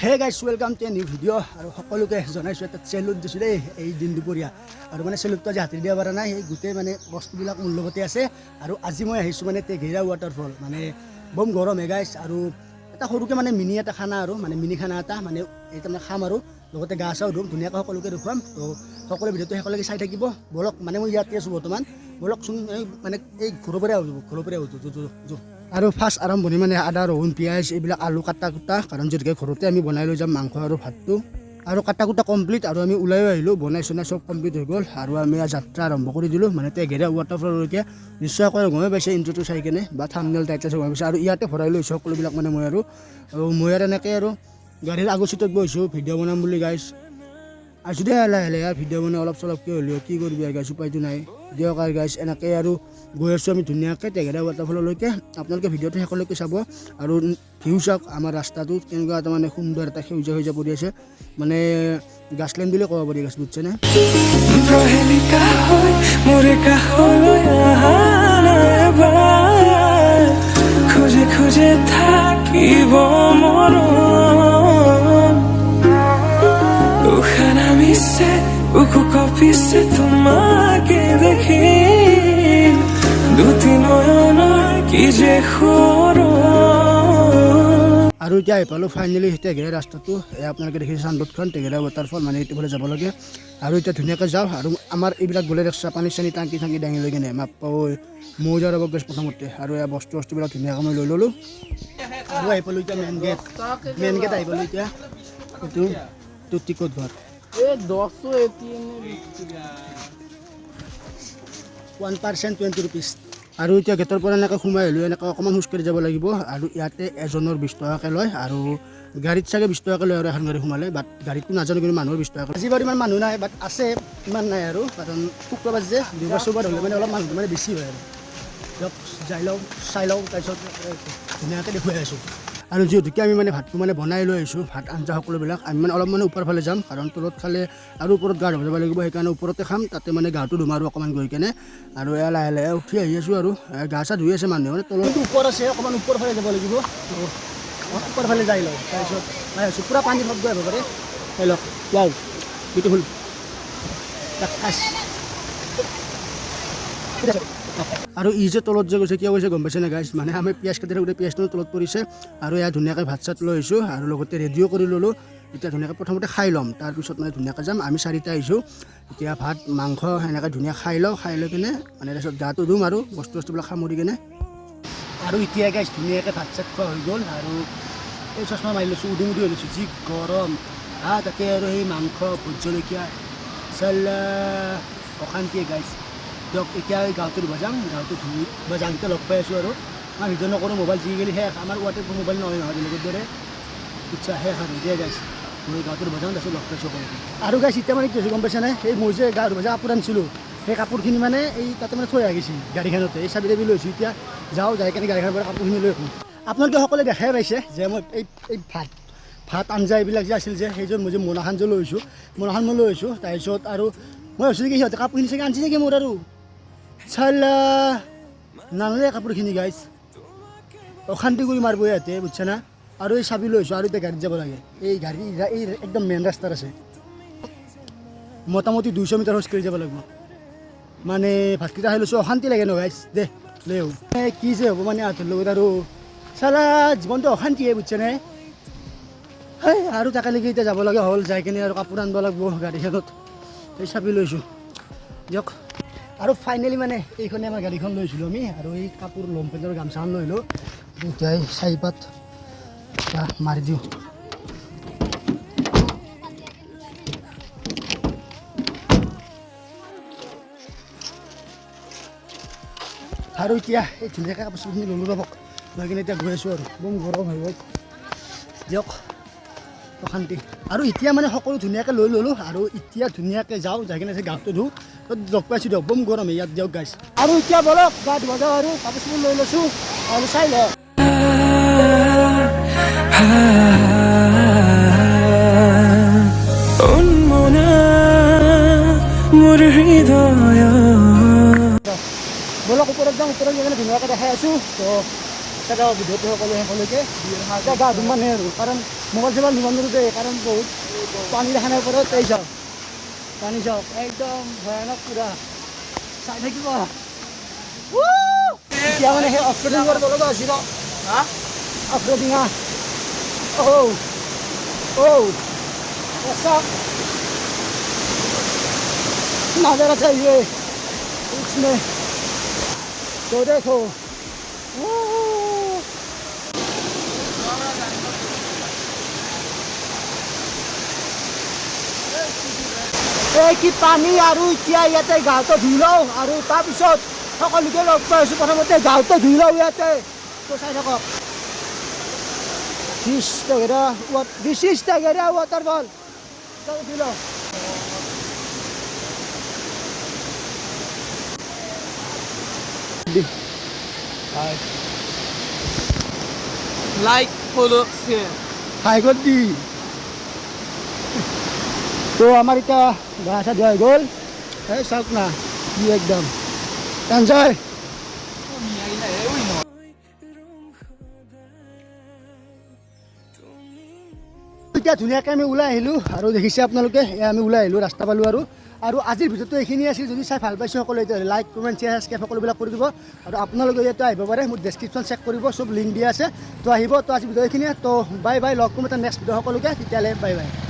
hey guys welcome to a new video' আৰু সকলোকে জনাইছোঁ এটা চেলুট দিছোঁ দেই এই দিন দুপৰীয়া আৰু মানে চেলুটটো আজি হাতী দিব পৰা নাই সেই গোটেই মানে বস্তুবিলাক মোৰ লগতে আছে আৰু আজি মই আহিছোঁ মানে তেঘেৰা ৱাটাৰফল মানে বম গৰম হে গাইজ আৰু এটা সৰুকৈ মানে মিনি এটা খানা আৰু মানে মিনি খানা এটা মানে এই তাৰমানে খাম আৰু লগতে গা চাও ধুম ধুনীয়াকৈ সকলোকে দেখুৱাম তো সকলো ভিডিঅ'টো সকলোকে চাই থাকিব বলক মানে মই ইয়াতে আছোঁ বৰ্তমান বলকচোন এই মানে এই ঘৰৰ পৰাই আহোঁ আৰু ফাৰ্ষ্ট আৰম্ভণি মানে আদা ৰহুন পিঁয়াজ এইবিলাক আলু কাটা কুটা কাৰণ যিহেতুকে ঘৰতে আমি বনাই লৈ যাম মাংস আৰু ভাতটো আৰু কাটা কুটা কমপ্লিট আৰু আমি ওলাই আহিলোঁ বনাই চনাই চব কমপ্লিট হৈ গ'ল আৰু আমি যাত্ৰা আৰম্ভ কৰি দিলোঁ মানে তেঘেৰা ৱাটাৰফললৈকে নিশ্চয়কৈ গমেই পাইছে ইণ্ট্ৰ'টো চাই কেনে বা থাম্বনেইল টাইটেল গমেই পাইছে আৰু ইয়াতে ভৰাই লৈছোঁ সকলোবিলাক মানে মই আৰু এনেকৈ আৰু গাড়ীৰ আগৰ চিটত বহিছোঁ ভিডিঅ' বনাম বুলি গাইছ আছোঁ দে লাহে লাহে ভিডিঅ' বনাই অলপ চলপকৈ হ'লেও কি কৰিবি আৰু গাইছ উপায়টো নাই দিয়ক আৰু গাইছ এনেকৈ আৰু গৈ আছোঁ আমি ধুনীয়াকৈ তেঘেৰা ৱাটাৰফললৈকে আপোনালোকে ভিডিঅ'টো শেষলৈকে চাব আৰু ভিউ চাওক আমাৰ ৰাস্তাটোত কেনেকুৱা এটা মানে সুন্দৰ এটা সেউজীয়া পৰি আছে মানে গাছলেণ্ড বুলি ক'ব পাৰি গাছ বুজিছেনে খুঁজে খুঁজে থাকিব মন উখানা মিছে উকু কপিছে তোমাকে দেখি দুটি নয়নৰ কি যে আৰু এতিয়া এইফালে ফাইনেলি তেঘেৰা ৰাস্তাটো আপোনালোকে দেখিছে চানবোৰ্ডখন তেঘেৰা ৱাটাৰফল মানে এইটো ফালে যাব লাগে আৰু এতিয়া ধুনীয়াকৈ যাওঁ আৰু আমাৰ এইবিলাক গ'লে এক্সট্ৰা পানী চানী টাংকি চাংকি দাঙি লৈ কিনে মাপ মৌজা ৰ'ব গেছ প্ৰথমতে আৰু এই বস্তুবিলাক ধুনীয়াকৈ মই লৈ ল'লোঁ আৰু আহি পালোঁ এতিয়া মেইন গেট আহি পালোঁ এতিয়া এইটো টিকট ঘৰ 1% 20 rupees আৰু এতিয়া গেটৰ পৰা এনেকৈ সোমাই আহিলোঁ এনেকৈ অকণমান খোজকাঢ়ি যাব লাগিব আৰু ইয়াতে এজনৰ 20 টকাকৈ লয় আৰু গাড়ীত চাগে 20 টকাকৈ লয় আৰু এখন গাড়ী সোমালে বাট গাড়ীতটো নাজানো কিন্তু মানুহৰ 20 টকা আজি বাৰু ইমান মানুহ নাই বাট আছে ইমান নাই আৰু কাৰণ শুক্ৰবাৰ যে দুবাৰ চুবাৰ হ'লে মানে অলপ মানুহটো মানে বেছি হয় আৰু দিয়ক যাই লওঁ চাই লওঁ তাৰপিছত ধুনীয়াকৈ দেখুৱাই আছোঁ আৰু যিহেতুকে আমি মানে ভাতটো মানে বনাই লৈ আহিছোঁ ভাত আঞ্জা সকলোবিলাক আমি মানে অলপ মানে ওপৰ ফালে যাম কাৰণ তলত খালে আৰু ওপৰত গা ধুব যাব লাগিব সেইকাৰণে ওপৰতে খাম তাতে মানে গাটো ধুম আৰু অকণমান গৈ কেনে আৰু এয়া লাহে লাহে উঠি আহি আছোঁ আৰু গা চা ধুই আছে মানুহে মানে তলত ওপৰ আছে অকণমান ওপৰ ফালে যাব লাগিব ওপৰ ফালে যাই লওঁ তাৰপিছত পাই আছোঁ পূৰা পানী শব্দ আহিব পাৰে চাই লওক ৱাও বিউটিফুল আৰু ই যে তলত যে গৈছে কিয় গৈছে গম পাইছে নে গাইছ মানে আমি পিঁয়াজ কাটি থাকোঁতে পিঁয়াজটো তলত পৰিছে আৰু এয়া ধুনীয়াকৈ ভাত চাত লৈ আহিছোঁ আৰু লগতে ৰেডিঅ' কৰি ল'লোঁ এতিয়া ধুনীয়াকৈ প্ৰথমতে খাই ল'ম তাৰপিছত মানে ধুনীয়াকৈ যাম আমি 4টা আহিছোঁ এতিয়া ভাত মাংস সেনেকৈ ধুনীয়া খাই লওঁ খাই লৈ কিনে মানে তাৰপিছত গাটো ধুম আৰু বস্তুবিলাক সামৰি কিনে আৰু এতিয়া গাইছ ধুনীয়াকৈ ভাত চাত খোৱা হৈ গ'ল আৰু এই চশমা মাৰি লৈছোঁ উদি হৈ লৈছোঁ যি গৰম তাতে আৰু সেই মাংস ভোট জলকীয়া চালা অশান্তিয়ে গাইছ দিয়ক এতিয়া গাঁৱটো ধুব যাম গাঁৱটো ধুই বা যাওঁতে লগ পাই আছোঁ আৰু মই ভিডিঅ' নকৰোঁ মোবাইল যি গ'লে শেষ আমাৰ ৱাটাৰফল মোবাইল নহয় বেলেগৰ দৰে ইচ্ছা শেষ আৰু এতিয়া গাইছে মই গাঁৱটো ধুব যাওঁ তাৰপিছত লগ পাইছোঁ আৰু গাইছ এতিয়া মানে কি হৈছে গম পাইছেনে সেই মই যে গা ধুব কাপোৰ আনিছিলোঁ সেই কাপোৰখিনি মানে এই তাতে মানে থৈ আহিছিল গাড়ীখনতে এই চাবি তাবি লৈছোঁ এতিয়া যাওঁ যাই কেনে গাড়ীখনৰ পৰা কাপোৰখিনি লৈ আহোঁ আপোনালোকে সকলোৱে দেখাই পাইছে যে মই এই ভাত আঞ্জা এইবিলাক যে আছিল যে সেইযোৰ মই যে মোনাখন যে লৈ আহিছোঁ মোনাখন মই লৈ আহিছোঁ তাৰপিছত আৰু মই ভাবিছোঁ কি সিহঁতে কাপোৰখিনি চাগে আনিছে নেকি মোৰ আৰু চালা নানালে কাপোৰখিনি গাইছ অশান্তি কৰি মাৰিব ইয়াতে বুজিছে না আৰু এই চাবি লৈছোঁ আৰু এতিয়া গাড়ীত যাব লাগে এই গাড়ী এই একদম মেইন ৰাস্তাত আছে মোটামুটি 200 মিটাৰ খোজকাঢ়ি যাব লাগিব মানে ভাতকেইটা খাই লৈছোঁ অশান্তি লাগে ন গাইছ দে লৈ আহোঁ কি যে হ'ব মানে আঁতৰ লগত আৰু চালা জীৱনটো অশান্তিয়ে বুজিছেনে হয় আৰু তাকেলৈকে এতিয়া যাব লগা হ'ল যাই কিনে আৰু কাপোৰ আনিব লাগিব গাড়ীখনত এই চাবি লৈছোঁ দিয়ক আৰু ফাইনেলি মানে এইখনে আমাৰ গাড়ীখন লৈছিলোঁ আমি আৰু এই কাপোৰ লমপেণ্টৰ গামছাখন লৈ লওঁ এতিয়া এই 4 পাত মাৰি দিওঁ আৰু এতিয়া এই ধুনীয়াকৈ কাপোৰ চাপোৰখিনি ল'লোঁ ৰ'বক লৈ কিনে এতিয়া গৈ আছোঁ আৰু বম গৰম হৈ গ'ল দিয়ক অশান্তি আৰু এতিয়া মানে সকলো ধুনীয়াকৈ লৈ ল'লোঁ আৰু এতিয়া ধুনীয়াকৈ যাওঁ যাই কিনে গাঁৱটো ধুওঁ লগ পাইছোঁ দিয়ক বম গৰম ইয়াত দিয়ক গাইছ আৰু এতিয়া বলক গা ধুব যাওঁ আৰু কাপোৰ চাপোৰ লৈ লৈছোঁ আৰু চাই লওক বলক ওপৰত যাওঁ ওপৰত গৈ কিনে ধুনীয়াকৈ দেখাই আছোঁ তো এটা ভিডিঅ'টো সকলোকে এতিয়া গা ধুম মানে আৰু কাৰণ মোবাইল চোবাইল নিব নোৱাৰোঁ দেই কাৰণ বহুত পানী দেখা নাই ওপৰত এই চাওক পানী চাওক একদম ভয়ানক পূৰা চাই থাকিব এতিয়া মানে সেই অফৰোডিং কৰাৰ তলত আছিল অফৰোডিং চাওক नज़ारा चाहिए इसमें तो देखो কি পানী আৰু এতিয়া ইয়াতে গাঁৱতো ধুই লওঁ আৰু তাৰপিছত সকলোকে লগ পাইছোঁ প্ৰথমতে গাঁৱতো ধুই লওঁ ইয়াতে তো চাই থাকক দিছ ইজ টেগেৰা ৱাটাৰফল ধুই লওঁ লাইক ফলো শেয়াৰ হাই গ'ল দি তো আমাৰ এতিয়া গা চা ধোৱা হৈ গ'ল এই চাওক না কি একদম এনজয় এতিয়া ধুনীয়াকৈ আমি ওলাই আহিলোঁ আৰু দেখিছে আপোনালোকে আমি ওলাই আহিলোঁ ৰাস্তা পালোঁ আৰু আজিৰ ভিডিঅ'টো এইখিনি আছিল যদি চাই ভাল পাইছোঁ সকলোৱে তেতিয়াহ'লে লাইক কমেণ্ট শ্বেয়াৰ ছাবস্ক্ৰাইব সকলোবিলাক কৰি দিব আৰু আপোনালোকে ইয়াতে আহিব পাৰে মোৰ ডেছক্ৰিপশ্যন চেক কৰিব চব লিংক দিয়া আছে তো আহিব তো আজি ভিডিঅ' এইখিনিয়ে তো বাই বাই লগ কৰিম এটা নেক্সট ভিডিঅ' সকলোকে তেতিয়াহ'লে বাই বাই